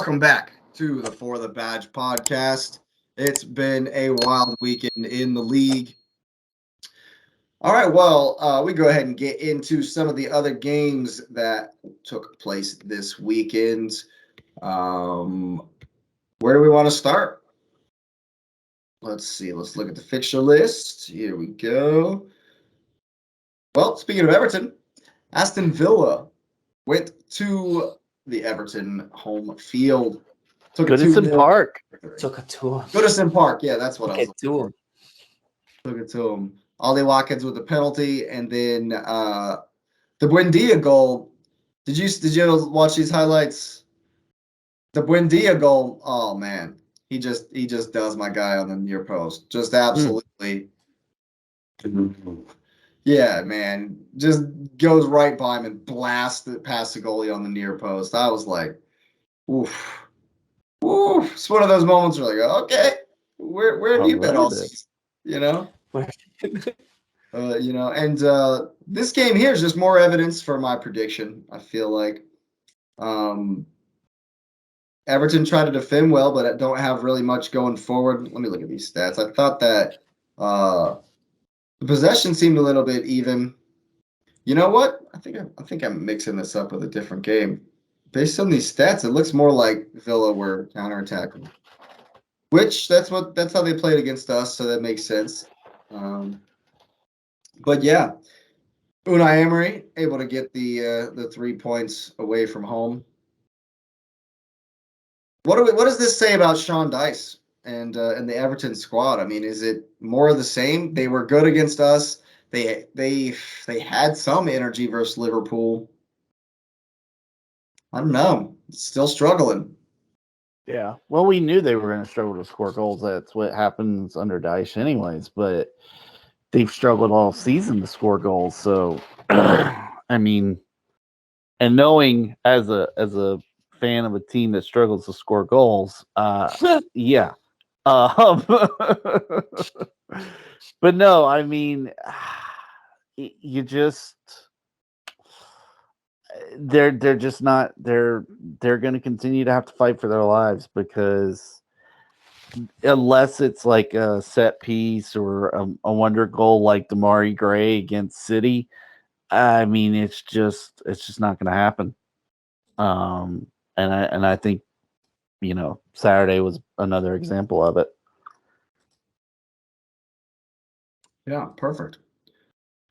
Welcome back to the For the Badge podcast. It's been a wild weekend in the league. All right, well, we go ahead and get into some of the other games that took place this weekend. Where do we want to start? Let's see. Let's look at the fixture list. Here we go. Well, speaking of Everton, Aston Villa went to the Everton home field. Took a Goodison 2-0 Park. Took it to him. Goodison Park. Yeah, that's what I was Took it to him. Took it to him. Ollie Watkins with the penalty, and then the Buendia goal. Did you watch these highlights? The Buendia goal. Oh man, he just does my guy on the near post. Just absolutely. Yeah, man, just goes right by him and blasts it past the goalie on the near post. I was like, oof. Oof. It's one of those moments where you're like, okay, where have you been all season? You know? And this game here is just more evidence for my prediction. I feel like Everton tried to defend well, but don't have really much going forward. Let me look at these stats. I thought that the possession seemed a little bit even. You know what? I think I'm mixing this up with a different game. Based on these stats, it looks more like Villa were counterattacking. Which that's how they played against us, so that makes sense. But yeah, Unai Emery able to get the 3 points away from home. What does this say about Sean Dice and the Everton squad? I mean, is it more of the same? They were good against us. They had some energy versus Liverpool. I don't know. Still struggling. Yeah. Well, we knew they were going to struggle to score goals. That's what happens under Dyche anyways. But they've struggled all season to score goals. So, I mean, and knowing as a fan of a team that struggles to score goals, yeah. But no, I mean, you just they're just not they're going to continue to have to fight for their lives, because unless it's like a set piece or a wonder goal like Damari Gray against City, I mean, it's just not going to happen. And I think, Saturday was another example of it. Yeah, perfect.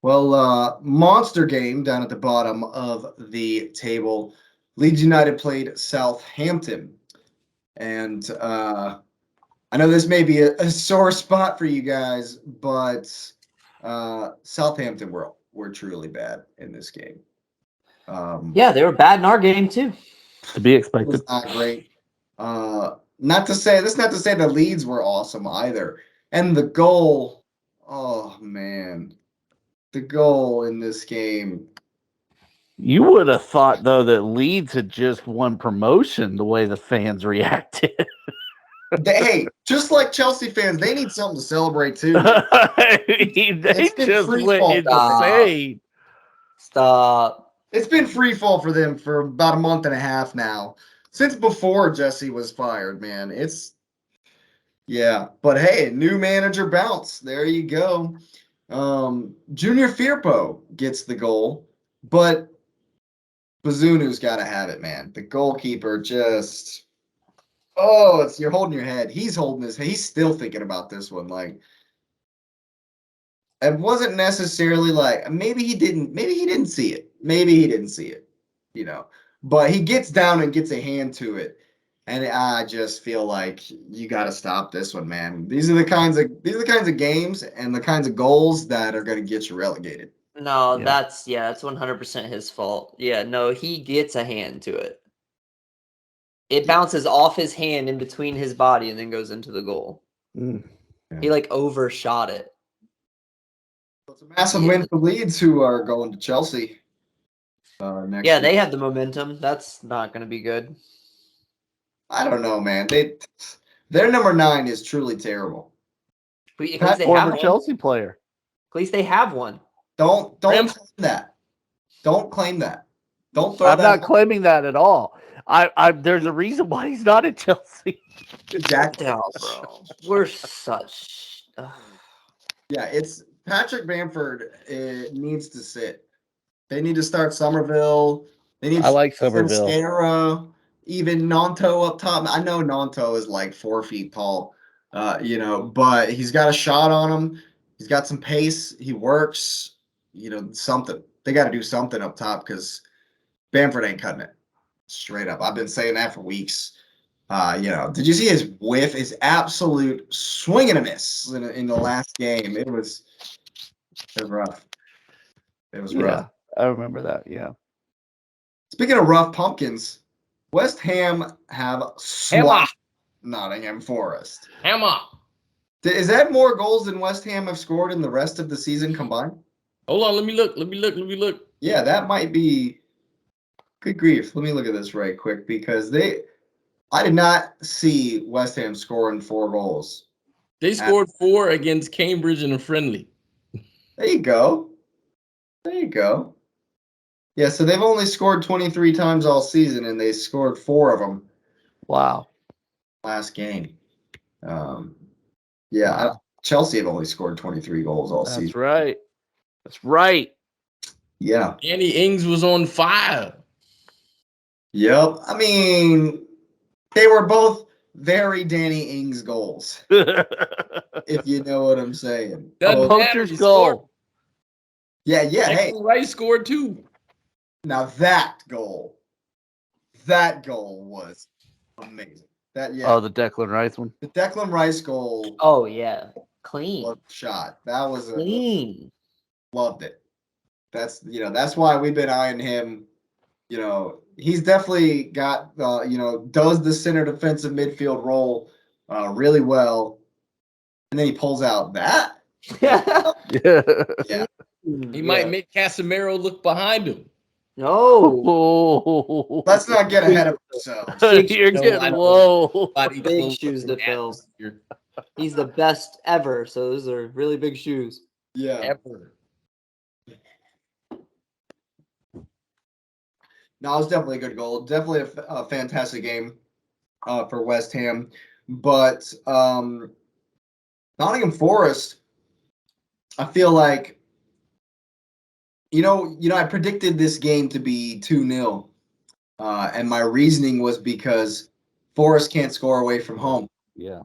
Well, monster game down at the bottom of the table. Leeds United played Southampton. And I know this may be a sore spot for you guys, but Southampton were truly bad in this game. Yeah, they were bad in our game too. To be It expected. was not great. Not to say the Leeds were awesome either. And the goal, oh man. The goal in this game. You would have thought, though, that Leeds had just won promotion the way the fans reacted. Hey, just like Chelsea fans, they need something to celebrate too. They just went insane. Stop. It's been free fall for them for about a month and a half now. Since before Jesse was fired, man. But hey, new manager bounce. There you go. Junior Firpo gets the goal, but Bazunu's got to have it, man. The goalkeeper just, you're holding your head. He's holding his head. He's still thinking about this one. Like, it wasn't necessarily like, maybe he didn't see it. But he gets down and gets a hand to it. And I just feel like you got to stop this one, man. These are the kinds of games and the kinds of goals that are going to get you relegated. No, that's 100% his fault. Yeah, no, he gets a hand to it. It bounces off his hand in between his body and then goes into the goal. Yeah. He overshot it. It's a massive win for Leeds, who are going to Chelsea next year. They have the momentum. That's not going to be good. I don't know, man. Their number 9 is truly terrible. At least Former Chelsea player. At least they have one. Don't claim that. Don't claim that. Don't throw I'm that not out. claiming that at all. There's a reason why he's not at Chelsea. Exactly. No, bro. We're such. Yeah, it's Patrick Bamford needs to sit. They need to start Somerville. They need I like Somerville. Mascara, even Nanto up top. I know Nanto is like 4 feet tall, but he's got a shot on him. He's got some pace. He works. Something. They got to do something up top because Bamford ain't cutting it. Straight up. I've been saying that for weeks. Did you see his whiff? His absolute swing and a miss in the last game. It was rough. It was rough. I remember that. Yeah. Speaking of rough pumpkins, West Ham have swapped Nottingham Forest. Hammer. Is that more goals than West Ham have scored in the rest of the season combined? Hold on, let me look. Yeah, that might be. Good grief. Let me look at this right quick because I did not see West Ham scoring 4 goals. They scored 4 against Cambridge in a friendly. There you go. Yeah, so they've only scored 23 times all season, and they scored 4 of them. Wow. Last game. Chelsea have only scored 23 goals all season. That's right. Yeah. Danny Ings was on fire. Yep. I mean, they were both very Danny Ings goals, if you know what I'm saying. Doesn't matter, Poacher's he goal. scored. Yeah. Hey, Rice scored 2. now that goal was amazing. Oh, the Declan Rice one. The Declan Rice goal. Oh yeah, clean. Shot. That was Clean. loved it. That's why we've been eyeing him. He's definitely got does the center defensive midfield role really well, and then he pulls out that. Yeah. Yeah. He might make Casemiro look behind him. No. Oh. Let's not get ahead of ourselves. You're getting low. Big shoes to fill. He's the best ever, so those are really big shoes. Yeah. Ever. No, it was definitely a good goal. Definitely a fantastic game for West Ham. But Nottingham Forest, I feel like, I predicted this game to be 2-0. And my reasoning was because Forest can't score away from home. Yeah.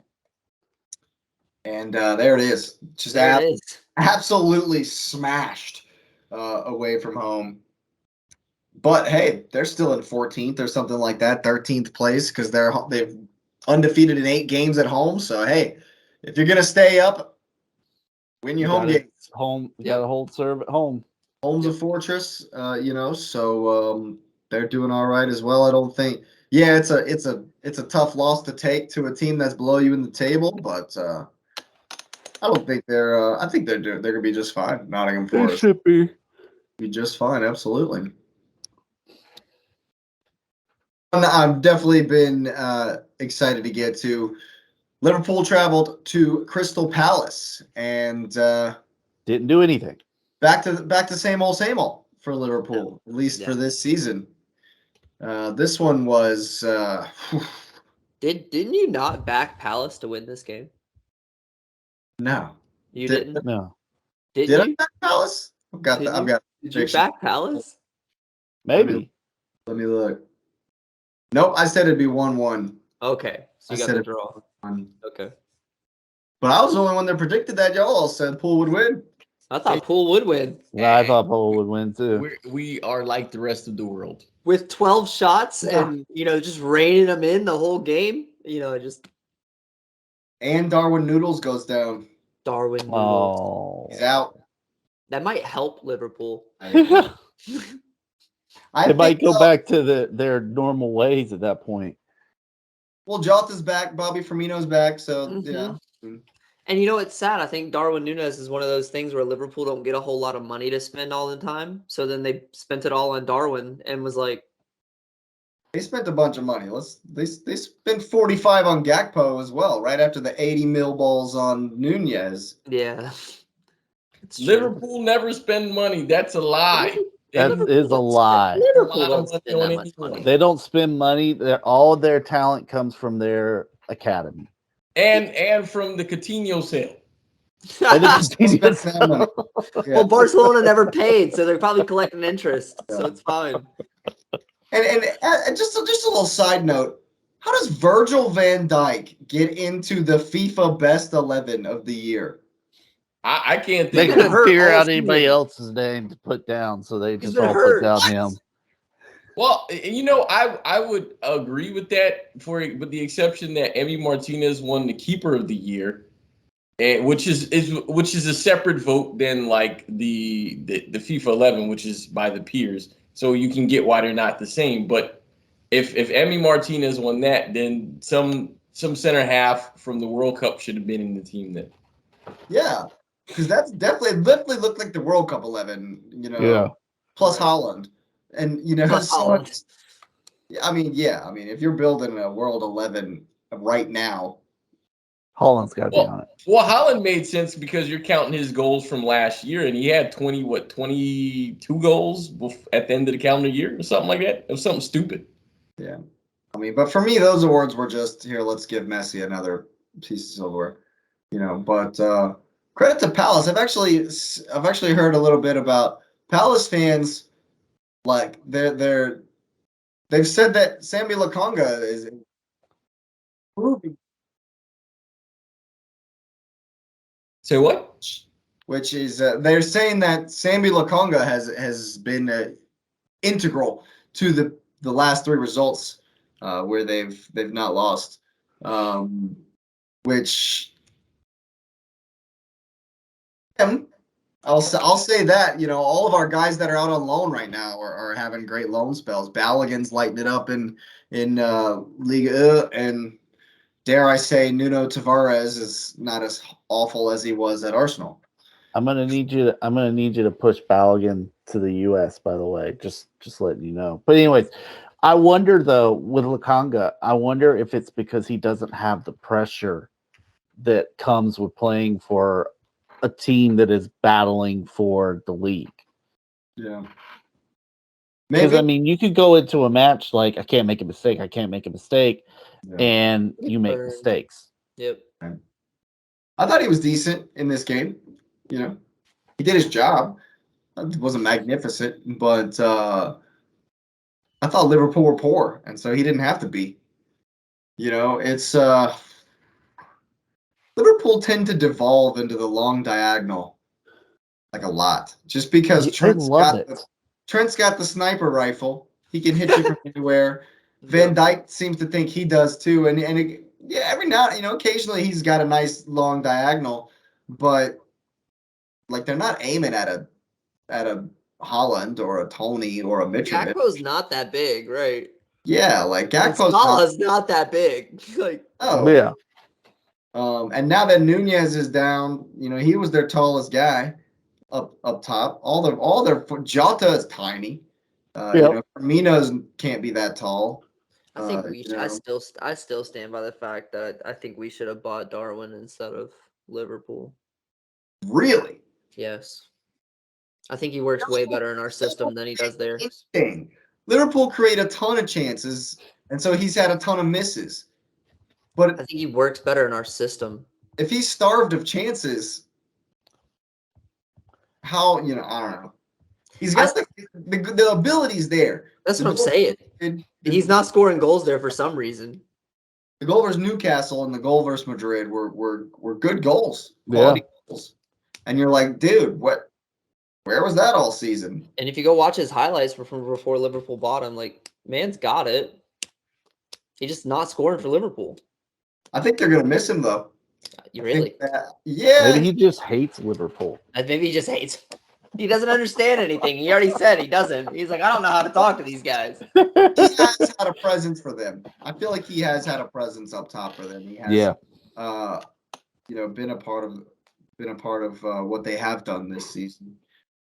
And there it is. Just There it is. absolutely smashed away from home. But hey, they're still in 14th or something like that, 13th place because they've undefeated in 8 games at home. So hey, if you're gonna stay up, win your home games. You gotta hold serve at home. Home's a fortress, so they're doing all right as well. I don't think. Yeah, it's a tough loss to take to a team that's below you in the table, but I don't think they're. I think they're gonna be just fine. Nottingham They Forest should be. be just fine. Absolutely. I've definitely been excited to get to. Liverpool traveled to Crystal Palace and Didn't do anything. back to same old for Liverpool, at least for this season. This one was. Didn't you not back Palace to win this game? No. You didn't? No. Did Did I you? back Palace? I've got. Did you back Palace? Maybe. Let me look. Nope, I said it'd be 1-1. Okay, so you got the draw. Okay. But I was the only one that predicted that. Y'all all said Poole would win. I thought Poole would win. Yeah, I thought Poole would win too. We are like the rest of the world. With 12 shots and, just raining them in the whole game. And Darwin Noodles goes down. Darwin Noodles. Oh. He's out. That might help Liverpool. They might go back to their normal ways at that point. Well, Jota's back. Bobby Firmino's back. So, yeah. And it's sad. I think Darwin Núñez is one of those things where Liverpool don't get a whole lot of money to spend all the time. So then they spent it all on Darwin and was like, they spent a bunch of money. They spent 45 on Gakpo as well, right after the 80 mil balls on Núñez. Yeah. Liverpool never spend money. That's a lie. That Liverpool is a lie. Liverpool A lot of don't spend money that on much anyone. money. They don't spend money. All their talent comes from their academy. And from the Coutinho sale. And the Spend continuous- that money. Yeah. Well, Barcelona never paid, so they're probably collecting interest, so it's fine. And just a little side note, how does Virgil van Dijk get into the FIFA Best 11 of the year? I can't They think been of couldn't hurt figure all out anybody season. else's name to put down, so they He's just been all hurt. put down What? him. Well, I would agree with that with the exception that Emi Martinez won the keeper of the year, and which is a separate vote than like the FIFA 11, which is by the peers. So you can get why they're not the same. But if Emi Martinez won that, then some center half from the World Cup should have been in the team then. Yeah, because that's definitely looked like the World Cup 11, Yeah. plus Right. Holland. And, Plus so Holland. it's, I mean, if you're building a World 11 right now, Holland's got to be on it. Well, Holland made sense because you're counting his goals from last year, and he had 22 goals at the end of the calendar year or something like that. It was something stupid. yeah. I mean, but for me, those awards were just, here, let's give Messi another piece of silverware, but credit to Palace. I've actually heard a little bit about Palace fans, like they've said that Sammy Lokonga is improving, Say what? which is they're saying that Sammy Lokonga has been integral to the last three results where they've not lost, which I'll say that all of our guys that are out on loan right now are having great loan spells. Balogun's lighting it up in Liga, and dare I say Nuno Tavares is not as awful as he was at Arsenal. I'm gonna need you to push Balogun to the U.S. By the way, just letting you know. But anyways, I wonder though with Lokonga, I wonder if it's because he doesn't have the pressure that comes with playing for a team that is battling for the league. Yeah. Because Maybe. I mean, you could go into a match like I can't make a mistake, Yeah. and you make Burned. mistakes. Yep. I thought he was decent in this game. He did his job. It wasn't magnificent, but I thought Liverpool were poor, and so he didn't have to be. It's Liverpool tend to devolve into the long diagonal like a lot, just because They Trent's love got it. Trent's got the sniper rifle. He can hit you from anywhere. Van Dijk seems to think he does too, and every now occasionally he's got a nice long diagonal, but like they're not aiming at a Holland or a Tony or a Mitrovic. Gakpo's not that big, right? Yeah, like And Gakpo's Salah's not that big. Like, Yeah. And now that Nunez is down, he was their tallest guy up top. All their Jota is tiny. Firmino's can't be that tall. I think I still stand by the fact that I think we should have bought Darwin instead of Liverpool. Really? Yes. I think he works way better in our system than he does there. Interesting. Liverpool create a ton of chances, and so he's had a ton of misses. I But think he works better in our system. if he's starved of chances, how I don't know. He's got the abilities there. That's The what I'm goal- saying. He's not scoring goals there for some reason. The goal versus Newcastle and the goal versus Madrid were good goals, Yeah. quality goals. And you're like, dude, where was that all season? And if you go watch his highlights from before Liverpool bought him, like, man's got it. He's just not scoring for Liverpool. I think they're gonna miss him though. Really? Yeah. Maybe he just hates Liverpool. Maybe he just hates. He doesn't understand anything. He already said he doesn't. He's like, I don't know how to talk to these guys. He has had a presence for them. I feel like he has had a presence up top for them. He has, been a part of what they have done this season.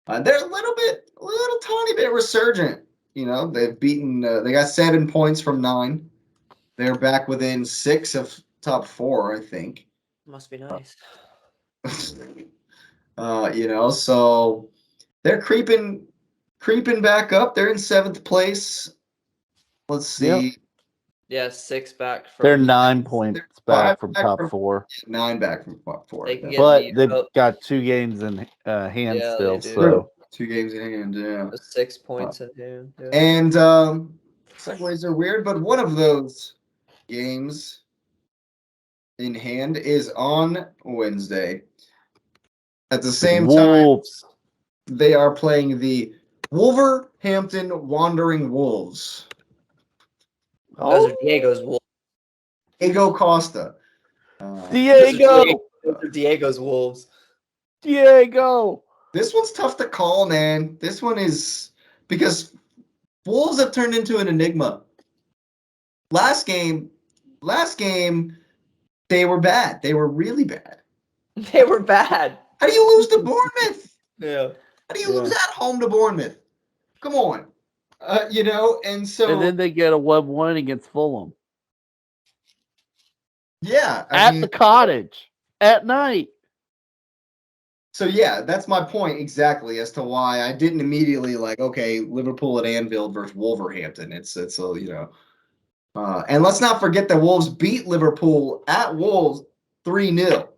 They're a little tiny bit resurgent. They've beaten. They got 7 points from 9. They're back within 6 of top 4, I think. Must be nice. So they're creeping creeping back up. They're in 7th place. Let's see. Yeah, 6 back from. They're 9 points back 5 from back top from- 4. 9 back from top 4. They can get But beat they've up. got 2 games in hand Yeah, still. they do. So 2 games in hand, yeah. 6 points in hand. Yeah. And segues are weird, but one of those games in hand is on Wednesday. At the same time, Wolves. they are playing the Wolverhampton Wandering Wolves. Those are Diego's Wolves. Diego Costa. Diego. Those are Diego's Wolves. Diego. This one's tough to call, man. This one is because Wolves have turned into an enigma. Last game, they were bad. They were really bad. They were bad. How do you lose to Bournemouth? Yeah. How do you lose at home to Bournemouth? Come on. And so And then they get a 1-1 against Fulham. yeah, At the cottage. At night. So yeah, that's my point exactly as to why I didn't immediately okay, Liverpool at Anfield versus Wolverhampton. It's and let's not forget the Wolves beat Liverpool at Wolves 3-0.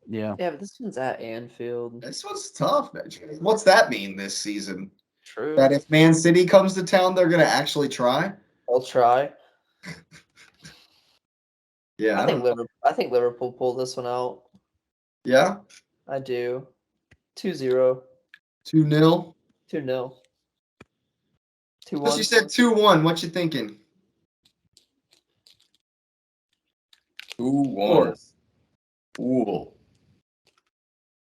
Yeah. Yeah, but this one's at Anfield. This one's tough. What's that mean this season? True. That if Man City comes to town, they're gonna actually try? I'll try. Yeah, I think Liverpool pulled this one out. Yeah, I do. 2-0. 2-0. 2-0. 2-1. Plus you said 2-1. What you thinking? 2-1. Ooh.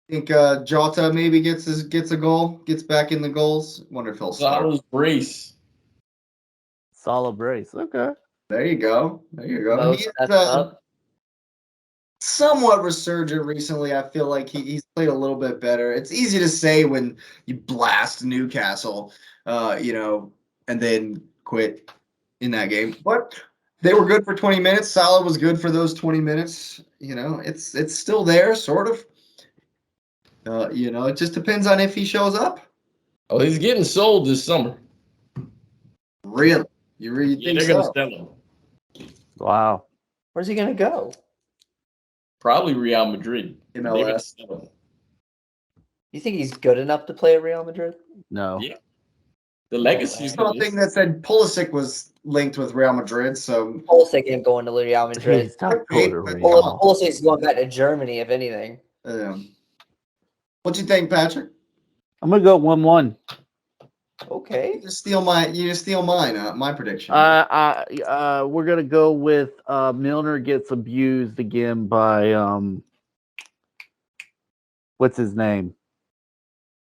Think Jota maybe gets a goal, gets back in the goals. Wonder if he'll start. Salah's brace. Solid brace. Okay. There you go. Mo He is, stepped up. somewhat resurgent recently. I feel like he's played a little bit better. It's easy to say when you blast Newcastle, and then quit in that game. But they were good for 20 minutes. Salah was good for those 20 minutes. It's still there, sort of. It just depends on if he shows up. Oh, he's getting sold this summer. Really? You really think they're gonna so? sell him. Wow. Where's he gonna go? Probably Real Madrid. They're gonna MLS. sell him. You think he's good enough to play at Real Madrid? No. Yeah. The legacy. Something that said Pulisic was linked with Real Madrid, so Pulisic ain't going to Real Madrid. He's not Hey, Puerto but- Rico. Pulisic's going back to Germany, if anything. what you think, Patrick? I'm gonna go 1-1. Okay. You just steal mine. My prediction. We're gonna go with Milner gets abused again by what's his name?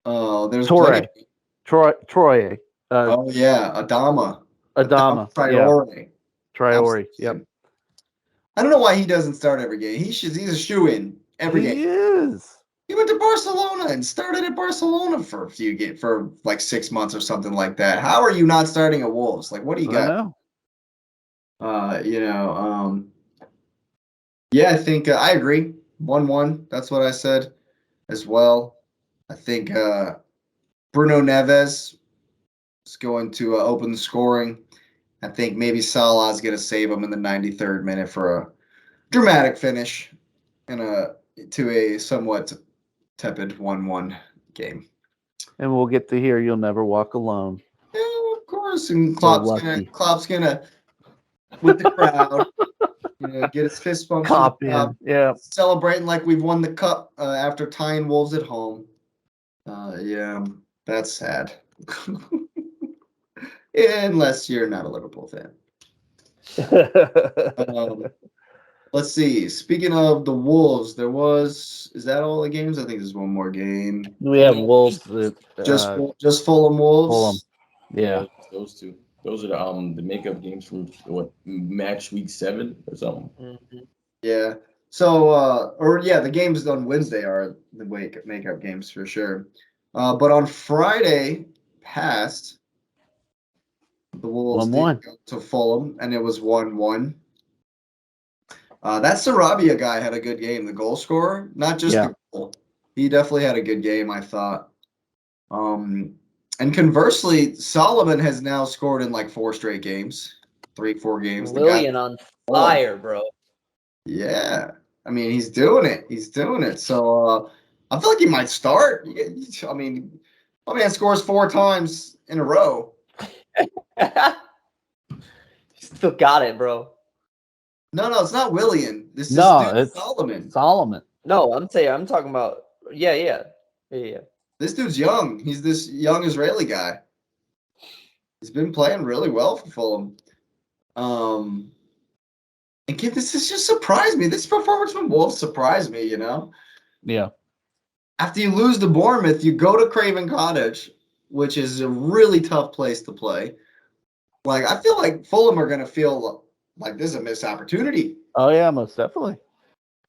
Oh, there's Torre. plenty- Troy. Oh yeah, Adama. Adama. Yeah. Priority. Traore. Yep. I don't know why he doesn't start every game. He's a shoe-in every He game. is. He went to Barcelona and started at Barcelona for 6 months or something like that. How are you not starting at Wolves? What do you I got? know. Yeah, I think I agree. 1-1. That's what I said as well. I think Bruno Neves is going to open the scoring. I think maybe Salah is going to save him in the 93rd minute for a dramatic finish to a somewhat tepid 1-1 game. And we'll get to hear "You'll Never Walk Alone." Yeah, of course. And So Klopp's gonna with the crowd, get his fist bumps. Cop in. Yeah. Celebrating like we've won the cup after tying Wolves at home. Yeah, that's sad. Unless you're not a Liverpool fan. Let's see. Speaking of the Wolves, is that all the games? I think there's one more game. We have No, Wolves. Just Fulham Wolves. Fulham. Yeah. Those two. Those are the makeup games from match week 7 or something. Mm-hmm. Yeah. So the games on Wednesday are the makeup games for sure. But on Friday past, the Wolves 1-1. did go to Fulham, and it was 1-1. That Sarabia guy had a good game. The goal scorer, not just the goal. He definitely had a good game, I thought. And conversely, Solomon has now scored in like 4 straight games, 3-4 games. The guy, Willian on fire, bro. yeah, I mean he's doing it. He's doing it. So I feel like he might start. I mean, my man scores 4 times in a row. Still got it, bro. No, it's not Willian. This No, dude it's Solomon. Solomon. No, I'm talking about. Yeah. This dude's young. He's this young Israeli guy. He's been playing really well for Fulham. And kid, this has just surprised me. This performance from Wolves surprised me, you know? Yeah. After you lose to Bournemouth, you go to Craven Cottage, which is a really tough place to play. Like, I feel like Fulham are going to feel like this is a missed opportunity. Oh yeah, most definitely.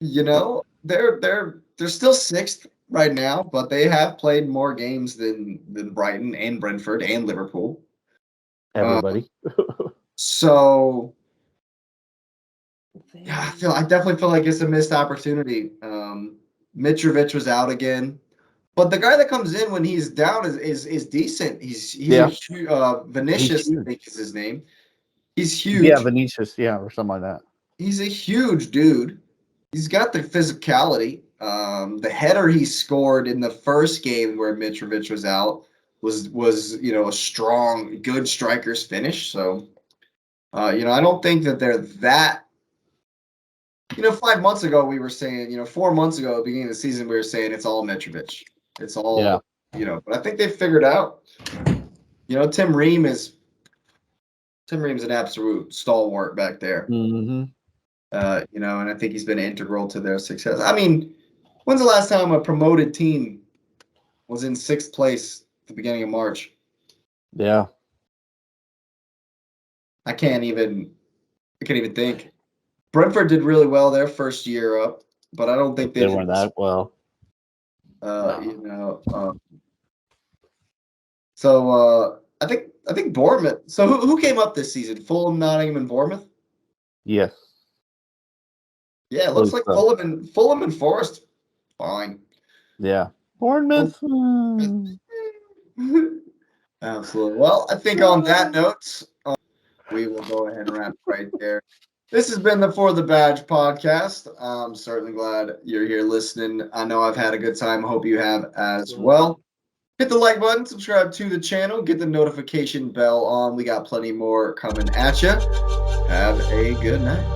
You know, they're still 6th right now, but they have played more games than Brighton and Brentford and Liverpool. Everybody. So yeah, I definitely feel like it's a missed opportunity. Mitrovic was out again, but the guy that comes in when he's down is decent. He's Yeah. Vinicius, He's I think is his name. He's huge. Yeah, Vinicius, yeah, or something like that. He's a huge dude. He's got the physicality. The header he scored in the first game where Mitrovic was out was a strong, good striker's finish. So, I don't think that they're that. 5 months ago we were saying, 4 months ago at the beginning of the season we were saying it's all Mitrovic. It's all, but I think they've figured out. Tim Ream's an absolute stalwart back there. Mm-hmm. And I think he's been integral to their success. I mean, when's the last time a promoted team was in 6th place at the beginning of March? Yeah. I can't even think. Brentford did really well their first year up, but I don't think They weren't that well. So I think Bournemouth. So who came up this season? Fulham, Nottingham, and Bournemouth. Yes. Yeah, it looks like Fulham and Forest. Fine. Yeah. Bournemouth. Absolutely. Well, I think on that note, we will go ahead and wrap right there. This has been the For the Badge podcast. I'm certainly glad you're here listening. I know I've had a good time. I hope you have as well. Hit the like button, subscribe to the channel, get the notification bell on. We got plenty more coming at you. Have a good night.